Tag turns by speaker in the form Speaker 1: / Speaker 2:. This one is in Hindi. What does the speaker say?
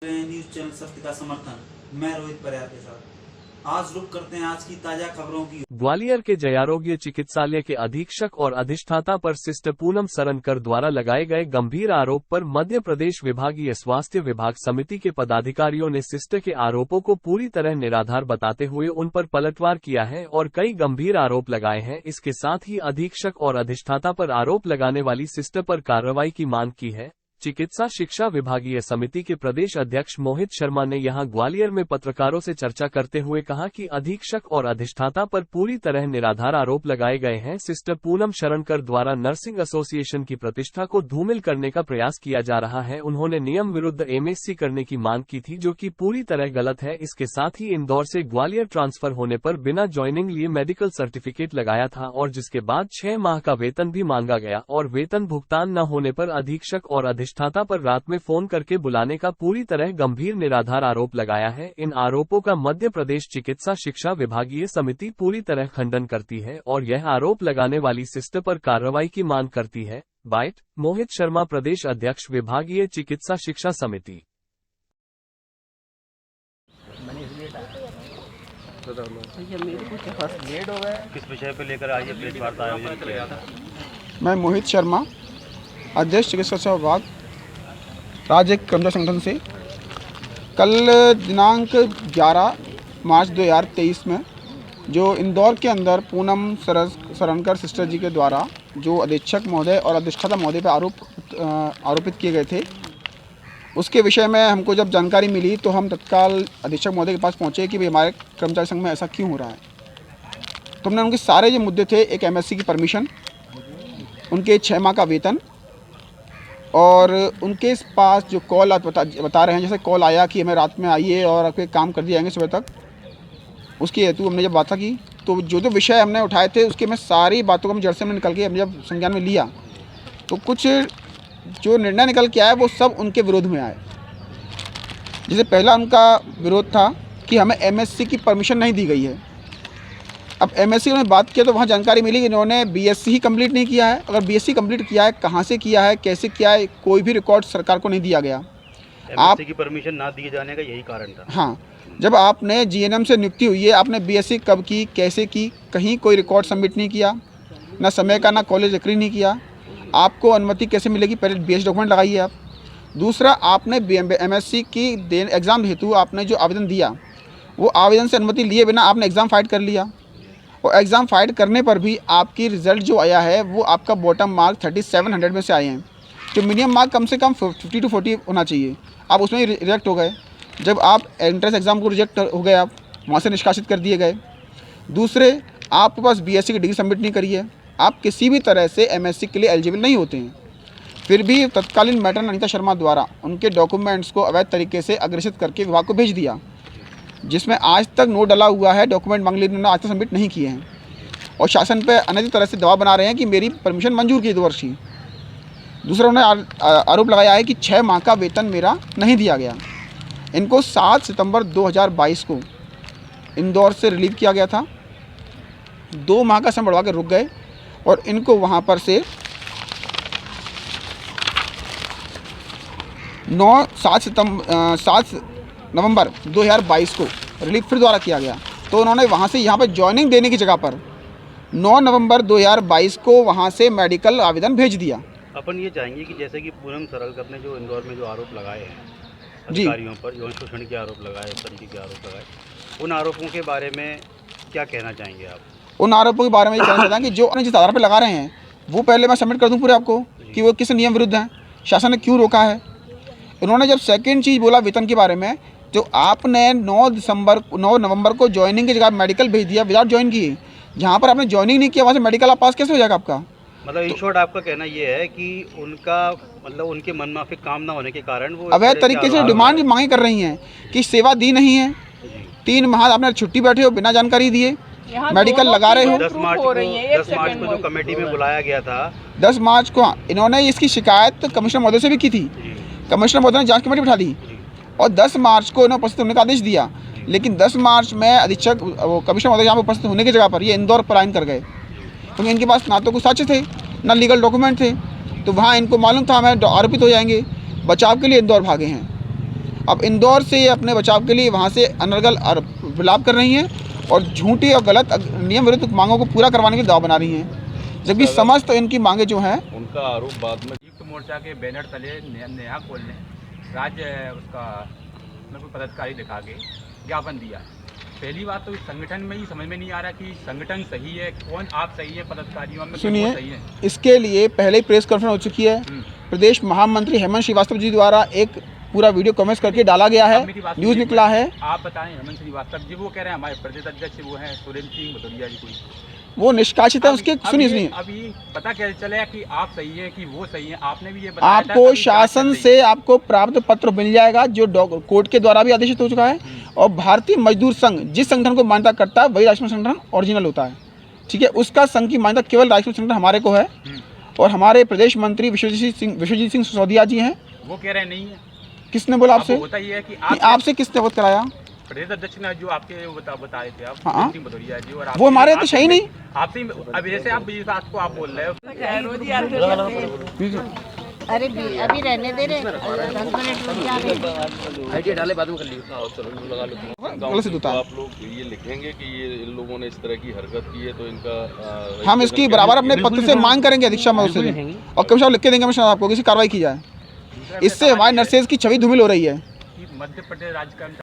Speaker 1: न्यूज चैनल सत्य का समर्थन, मैं रोहित परियार के साथ। आज रुक करते हैं आज की ताजा खबरों की।
Speaker 2: ग्वालियर के जयारोग्य चिकित्सालय के अधीक्षक और अधिष्ठाता पर सिस्टर पूनम सरनकर द्वारा लगाए गए गंभीर आरोप पर मध्य प्रदेश विभागीय स्वास्थ्य विभाग समिति के पदाधिकारियों ने सिस्टर के आरोपों को पूरी तरह निराधार बताते हुए उन पर पलटवार किया है और कई गंभीर आरोप लगाए हैं। इसके साथ ही अधीक्षक और अधिष्ठाता पर आरोप लगाने वाली सिस्टर पर कार्रवाई की मांग की है। चिकित्सा शिक्षा विभागीय समिति के प्रदेश अध्यक्ष मोहित शर्मा ने यहां ग्वालियर में पत्रकारों से चर्चा करते हुए कहा कि अधीक्षक और अधिष्ठाता पर पूरी तरह निराधार आरोप लगाए गए हैं। सिस्टर पूनम शरणकर द्वारा नर्सिंग एसोसिएशन की प्रतिष्ठा को धूमिल करने का प्रयास किया जा रहा है। उन्होंने नियम विरुद्ध एमएससी करने की मांग की थी, जो कि पूरी तरह गलत है। इसके साथ ही इंदौर से ग्वालियर ट्रांसफर होने पर बिना ज्वाइनिंग लिए मेडिकल सर्टिफिकेट लगाया था और जिसके बाद 6 माह का वेतन भी मांगा गया और वेतन भुगतान न होने पर अधीक्षक और अधिष्ठाता पर रात में फोन करके बुलाने का पूरी तरह गंभीर निराधार आरोप लगाया है। इन आरोपों का मध्य प्रदेश चिकित्सा शिक्षा विभागीय समिति पूरी तरह खंडन करती है और यह आरोप लगाने वाली सिस्टर पर कार्रवाई की मांग करती है। बाइट मोहित शर्मा, प्रदेश अध्यक्ष, विभागीय चिकित्सा शिक्षा समिति।
Speaker 3: किस विषय पर लेकर आज ये प्रेस वार्ता आयोजित किया था?
Speaker 4: मैं मोहित शर्मा, अध्यक्ष चिकित्सा शिक्षा विभाग राज्य कर्मचारी संगठन से कल दिनांक 11 मार्च 2023 में जो इंदौर के अंदर पूनम सरनकर सिस्टर जी के द्वारा जो अधीक्षक महोदय और अधिष्ठाता महोदय पर आरोपित किए गए थे, उसके विषय में हमको जब जानकारी मिली तो हम तत्काल अधीक्षक महोदय के पास पहुंचे कि भाई हमारे कर्मचारी संघ में ऐसा क्यों हो रहा है। तो हमने उनके सारे जो मुद्दे थे, एक एमएससी की परमिशन, उनके 6 माह का वेतन और उनके पास जो कॉल आप बता रहे हैं, जैसे कॉल आया कि हमें रात में आइए और आपके काम कर दिए जाएंगे सुबह तक, उसकी हेतु हमने जब बात की तो जो विषय हमने उठाए थे उसके में सारी बातों को हम जड़ से हमने निकल के हमने जब संज्ञान में लिया तो कुछ जो निर्णय निकल के आया वो सब उनके विरोध में आए। जैसे पहला उनका विरोध था कि हमें एमएससी की परमिशन नहीं दी गई है। अब एमएससी में बात किया तो वहाँ जानकारी मिली कि इन्होंने बीएससी ही कंप्लीट नहीं किया है। अगर बीएससी कंप्लीट किया है, कहाँ से किया है, कैसे किया है, कोई भी रिकॉर्ड सरकार को नहीं दिया गया।
Speaker 3: एमएससी की परमिशन ना दिए जाने का यही कारण था।
Speaker 4: हाँ, जब आपने जीएनएम से नियुक्ति हुई है, आपने बीएससी कब की, कैसे की, कहीं कोई रिकॉर्ड सबमिट नहीं किया, ना समय का, ना कॉलेज एग्री नहीं किया। आपको अनुमति कैसे मिलेगी? पहले बीएस डॉक्यूमेंट लगाइए आप। दूसरा, आपने एमएससी की एग्ज़ाम हेतु आपने जो आवेदन दिया, वो आवेदन से अनुमति लिए बिना आपने एग्ज़ाम फाइट कर लिया और एग्ज़ाम फाइट करने पर भी आपकी रिज़ल्ट जो आया है वो आपका बॉटम मार्क 3700 में से आए हैं, जो मिनिमम मार्क कम से कम 50 to 40 होना चाहिए। आप उसमें रिजेक्ट हो गए। जब आप एंट्रेंस एग्ज़ाम को रिजेक्ट हो गए, आप वहाँ से निष्कासित कर दिए गए। दूसरे, आपके पास बीएससी की डिग्री सबमिट नहीं करी है, आप किसी भी तरह से एमएससी के लिए एलिजिबल नहीं होते हैं। फिर भी तत्कालीन मैडम अनीता शर्मा द्वारा उनके डॉक्यूमेंट्स को अवैध तरीके से अग्रेसित करके विभाग को भेज दिया, जिसमें आज तक नो डला हुआ है। डॉक्यूमेंट मांग लिए, उन्होंने आज तक सबमिट नहीं किए हैं और शासन पे अनैतिक तरह से दबाव बना रहे हैं कि मेरी परमिशन मंजूर की 2 वर्ष की। दूसरा, उन्होंने आरोप लगाया है कि 6 माह का वेतन मेरा नहीं दिया गया। इनको 7 सितंबर 2022 को इंदौर से रिलीव किया गया था। 2 माह का समय बढ़वा के रुक गए और इनको वहाँ पर से 7 नवंबर 2022 को रिलीफ फिर द्वारा किया गया। तो उन्होंने वहाँ से यहाँ पर ज्वाइनिंग देने की जगह पर 9 नवंबर 2022 को वहाँ से मेडिकल आवेदन भेज दिया।
Speaker 3: अपन ये चाहेंगे कि जैसे कि पूनम सरनकर ने जो इंदौर में जो आरोप लगाए हैं
Speaker 4: जी,
Speaker 3: अधिकारियों पर, यौन शोषण के आरोप लगाए, तरीके के आरोप लगाए, उन आरोपों के बारे में क्या कहना चाहेंगे आप?
Speaker 4: उन आरोपों के बारे में ये कहना चाहता हूँ कि जो जिस आधार पर लगा रहे हैं वो पहले मैं सबमिट कर दूँ पूरे आपको कि वो किस नियम विरुद्ध हैं, शासन ने क्यों रोका है। उन्होंने जब सेकंड चीज़ बोला वेतन के बारे में, जो आपने 9 नवंबर को ज्वाइनिंग की जगह मेडिकल भेज दिया विदाउट ज्वाइन किए, जहाँ पर आपने ज्वाइनिंग नहीं किया वहाँ से मेडिकल आप पास कैसे हो जाएगा आपका?
Speaker 3: मतलब इन शॉर्ट आपका कहना ये है कि उनका मतलब उनके मनमाफिक काम ना होने के कारण वो
Speaker 4: अवैध तरीके से डिमांड भी मांगे कर रही हैं कि सेवा दी नहीं है। 3 माह आपने छुट्टी बैठे हो बिना जानकारी दिए, मेडिकल लगा रहे हो।
Speaker 3: 10 मार्च को जो कमेटी में बुलाया गया था,
Speaker 4: 10 मार्च को इन्होंने इसकी शिकायत कमिश्नर महोदय से भी की थी। कमिश्नर महोदय ने जांच कमेटी बिठा दी और 10 मार्च को इन्होंने उपस्थित होने का आदेश दिया। लेकिन 10 मार्च में अधीक्षक कमिश्नर महोदय यहाँ पर उपस्थित होने की जगह पर ये इंदौर पलायन कर गए, क्योंकि इनके पास ना तो कुछ साक्ष्य थे, ना लीगल डॉक्यूमेंट थे। तो वहाँ इनको मालूम था हमें आरोपित हो जाएंगे, बचाव के लिए इंदौर भागे हैं। अब इंदौर से ये अपने बचाव के लिए वहाँ से अनर्गल विलाप कर रही हैं और झूठी और गलत नियम विरुद्ध मांगों को पूरा करवाने के दबाव बना रही हैं, जबकि समस्त इनकी मांगे जो हैं
Speaker 5: उनका आरोप बाद में
Speaker 6: संयुक्त मोर्चा के बैनर तले नया खोलने राज्य उसका कोई पदाधिकारी दिखा के ज्ञापन दिया। पहली बात तो इस संगठन में ही समझ में नहीं आ रहा कि संगठन सही है, कौन आप सही है, पदाधिकारियों में
Speaker 4: सुनिए,
Speaker 6: सही है।
Speaker 4: इसके लिए पहले ही प्रेस कॉन्फ्रेंस हो चुकी है। प्रदेश महामंत्री हेमंत श्रीवास्तव जी द्वारा एक पूरा वीडियो कमेंट्स करके डाला गया है, न्यूज़ निकला है।
Speaker 6: आप बताएं, हेमंत श्रीवास्तव जी वो कह रहे हैं हमारे प्रदेश अध्यक्ष वो हैं सुरेंद्र सिंह भदौरिया जी, कोई
Speaker 4: वो निष्कासित है उसके। सुनिए,
Speaker 6: अभी पता कैसे चला कि आप सही है कि वो सही है? आपने भी ये बताया था,
Speaker 4: आपको
Speaker 6: अभी
Speaker 4: शासन
Speaker 6: जांच चल
Speaker 4: से आपको प्राप्त पत्र मिल जाएगा जो कोर्ट के द्वारा भी आदेशित हो चुका है। और भारतीय मजदूर संघ जिस संगठन को मान्यता करता है वही राष्ट्रीय संगठन ओरिजिनल होता है, ठीक है। उसका संघ की मान्यता केवल राष्ट्रीय संगठन हमारे को है। और हमारे प्रदेश मंत्री विश्वजीत सिंह सिसोदिया जी हैं।
Speaker 6: वो कह रहे नहीं है।
Speaker 4: किसने बोला आपसे?
Speaker 6: होता ही है कि
Speaker 4: आपसे किसने अवगत कराया?
Speaker 6: प्रदेश अध्यक्ष ने जो आपके बता रहे थे आप,
Speaker 4: हाँ,
Speaker 6: सिंह भदौरिया जी, और
Speaker 4: वो हमारे तो सही नहीं।
Speaker 6: आपसे अब जैसे आप बीस को आप बोल रहे हो।
Speaker 7: अरे अभी रहने दे रहे 10 मिनट रुक जा
Speaker 5: आइडिया डाले बाद में कर लियो। चलो लगा लो।
Speaker 4: गलत होता है।
Speaker 5: आप लोग ये लिखेंगे कि ये इन लोगों ने इस तरह की हरकत की है तो इनका
Speaker 4: हम इसकी बराबर अपने पत्र से मांग करेंगे अधीक्षक महोदय से, और कमिश्नर लिख के देंगे कमिश्नर आपको किसी कार्रवाई की जाए। इससे हमारे नर्सेज की छवि धूमिल हो रही है।
Speaker 6: मध्य प्रदेश राज्य कर्मचारी